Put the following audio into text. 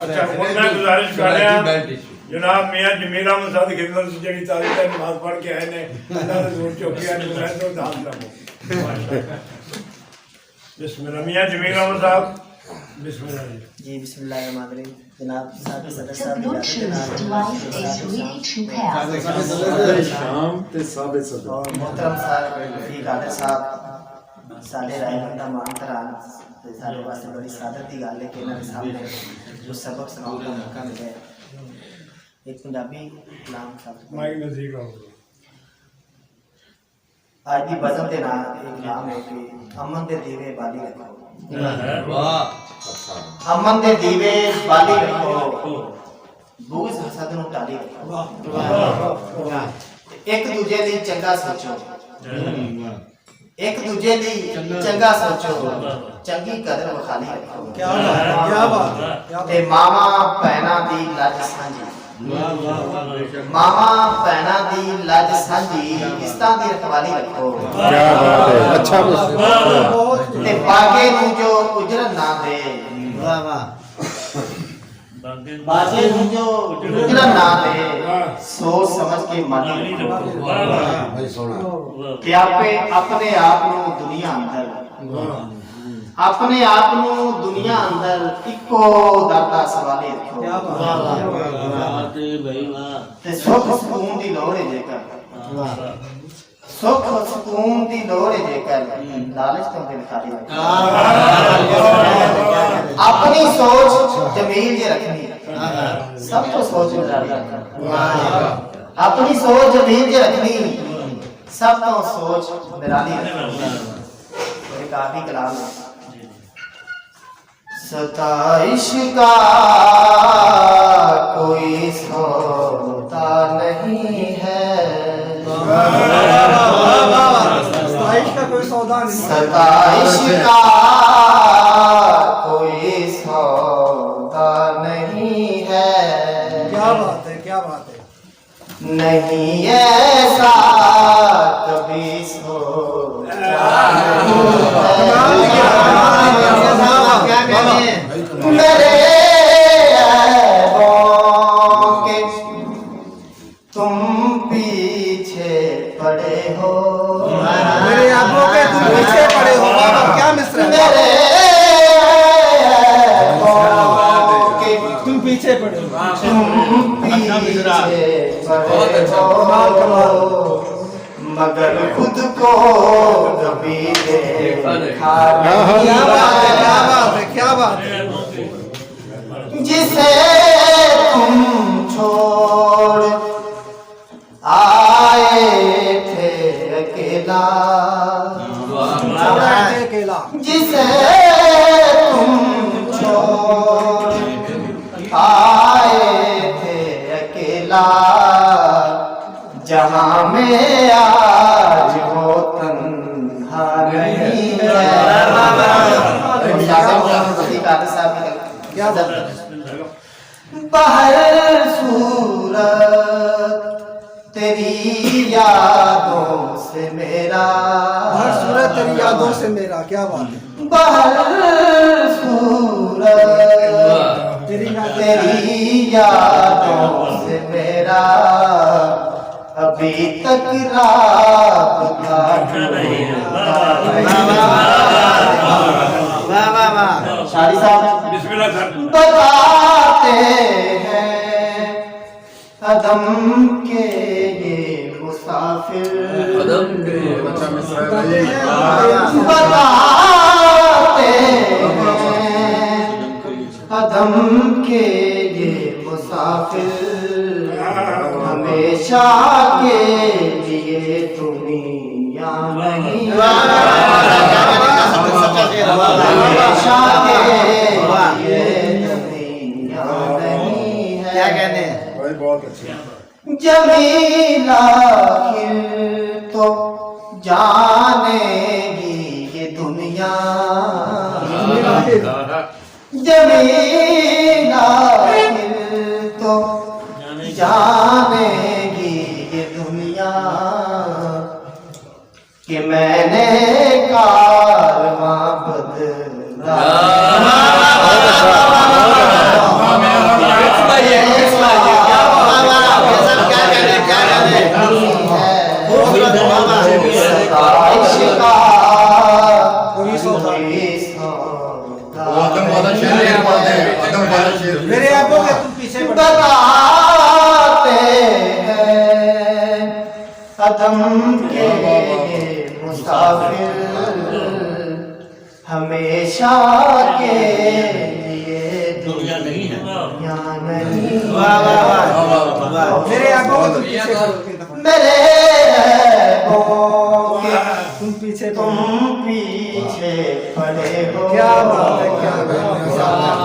अच्छा मैं गुजारिश कर रहा जनाब मियां जमील अहमद साहब की खिदमत से जी तारीख है नमाज पढ़ के आए ने अल्लाह ने जोड़ चौकी है मैं तो दान करूं बिस्मिल्लाह मियां जमील अहमद साहब बिस्मिल्लाह जी बिस्मिल्लाहिर्रहमानिर्रहीम जनाब साहब सदर The साहब Bluetooth device is ready to pair. शाम ते साबे सदर और मोहतरम साहब रफीक आदिल साहब साडे राय बंदा मान करान ते साडे वास्ते बड़ी सादत दी गल है कि इन्हां दे सामने जो सबक सुनाउण दा मौका मिले एक पंजाबी कलाम साहब माइक नजदीक आओ आज की बज़म दे नाल एक कलाम है कि अमन दे दीवे बाली रखो वाह अमन दे दीवे बाली रखो बूझ हसद नु टाली रखो एक दूजे ਲਈ ਚੰਗਾ ਸੋਚੋ एक दूजे ਲਈ ਚੰਗਾ ਸੋਚੋ ਚੰਗੀ ਕਦਰ ਵਿਖਾਲੀ ਰੱਖੋ ਕੀ ਬਾਤ ਤੇ ਮਾਮਾ ਭੈਣਾਂ ਦੀ ਲੱਜ ਸਾਂਝੀ मामा भैना दी लज सांझी किस्तां दी रखवाली रखो क्या बात है अच्छा ते बागे नू जो उजरन ना दे वाह वाह बागे नू जो उजरन ना दे सोच समझ के मानी रखो भाई सोना कि आपे अपने आप नू दुनिया अंदर अपने आप नू दुनिया अंदर इको दरदा सवाले रखो क्या बात है भाई वाह ते सुख सुकून दी लोड़ है जेकर सुख सुकून दी लोड़ है जेकर लालच तो दिल खाली अपनी सोच जमील जे रखनी सब तो सोच निराली अपनी सोच जमील जे रखनी सब तो सोच निराली रखनी और काफी कलाम है सताइश का कोई सौदा नहीं है सताइश का कोई सौदा नहीं सताइश का कोई सौदा नहीं है क्या बात है क्या बात है नहीं ऐसा कभी सोचा मेरे ऐबों के तुम पीछे पड़े हो मेरे आंखों के तुम पीछे पड़े हो बाबा क्या मिस्र है मेरे ऐबों के तुम पीछे पड़े हो तुम पीछे पड़े हो मगर खुद को कभी देखा क्या बात है क्या बात है क्या बात है जिसे तुम छोड़ आए थे अकेला छोड़ा है अकेला जिसे तुम छोड़ आए थे अकेला जहां में आज वो तन्हा नहीं है क्या बाहर सूरत तेरी यादों से मेरा हर सूरत तेरी यादों से मेरा क्या बात है बाहर सूरत तेरी यादों से मेरा अभी तक राबता वाह वाह वाह शादी साहब बिस्मिल्लाह सर बताते हैं कदम के ये मुसाफिर अच्छा मिस्र बताते हैं कदम के ये मुसाफिर हमेशा के लिए दुनिया नहीं हमेशा के लिए दुनिया नहीं है क्या कहते हैं भाई बहुत अच्छा जमीला आखिर तो जानेगी ये दुनिया जमीला आखिर तो जानेगी ये दुनिया कि मैंने कारवां बदला मेरे आबो के तुम पीछे पड़े बताते हैं अदम के मुसाफिर हमेशा के लिए दुनिया नहीं है वाह वाह वाह मेरे आबो के तुम पीछे मेरे तुम पीछे तुम पीछे पड़े हो क्या बात है क्या बात है